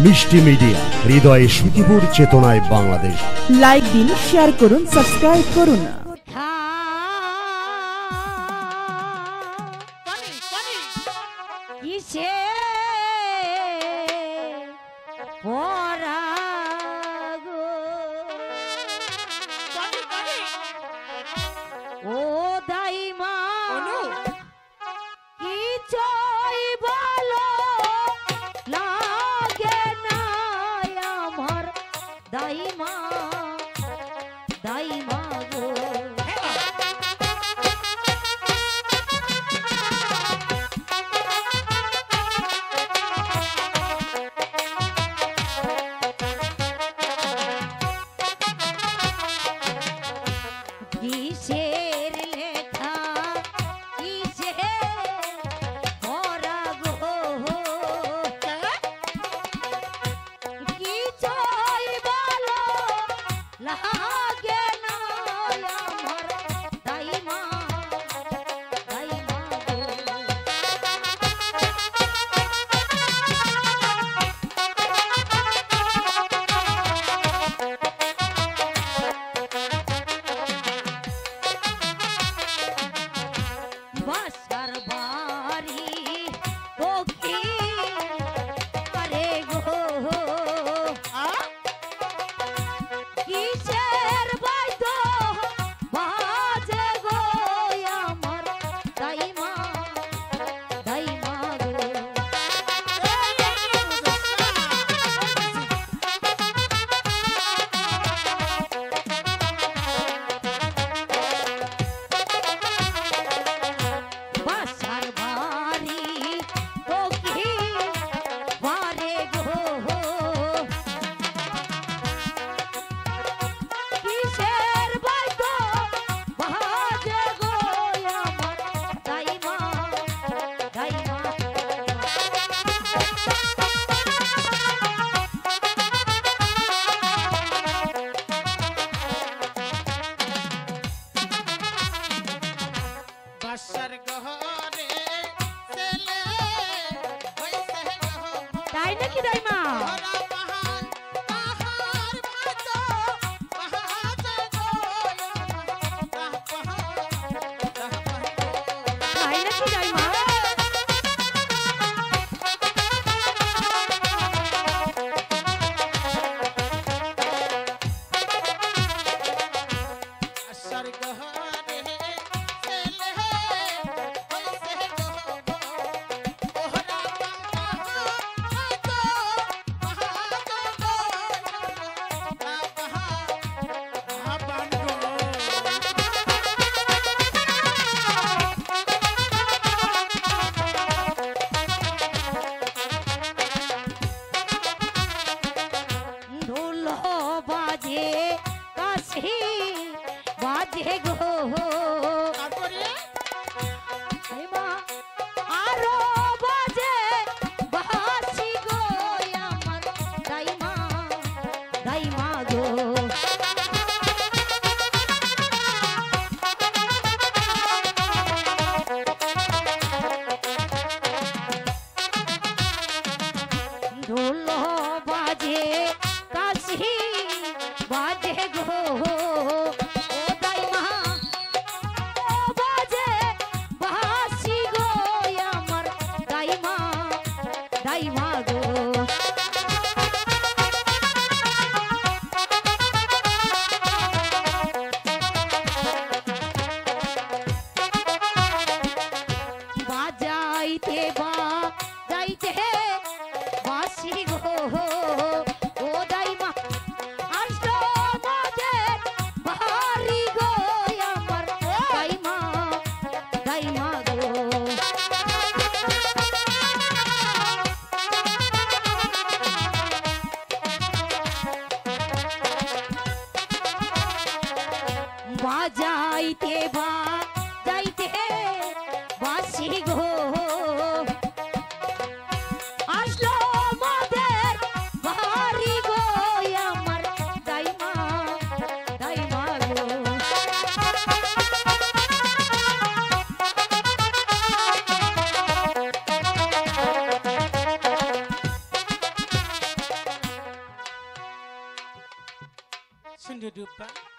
মিষ্টি মিডিয়া, হৃদয়ে সুখীপুর, চেতনায় বাংলাদেশ। লাইক দিন, শেয়ার করুন, সাবস্ক্রাইব করুন। ও দাইমা কি চাই বলো লাগে না আমার দাইমা দাইমা গো কিসের লেখা কিসের পড়া গো কি চাই বলো লাগে না আমার দাইমা দাইমা গো বাসার বাড়ি ওকে আরে গো কিসের বাইদ বাজে গো আমার দাইমা দাইমা গো বাসার বাড়ি ওকে বারে গো কিসের বাইদ বাজে গো আমার দাইমা দাইমা বাসার গহরে ছেলে হইছে গো তাই নাকি দাইমা ওরা পাহাড় পাহাড় ভাতো পাহাড়ে গো তাই নাকি দাইমা বাসার গহরে ছেলে হইছে গো ওরা পাহাড় ভাতো সিন্ধু ডুব্বা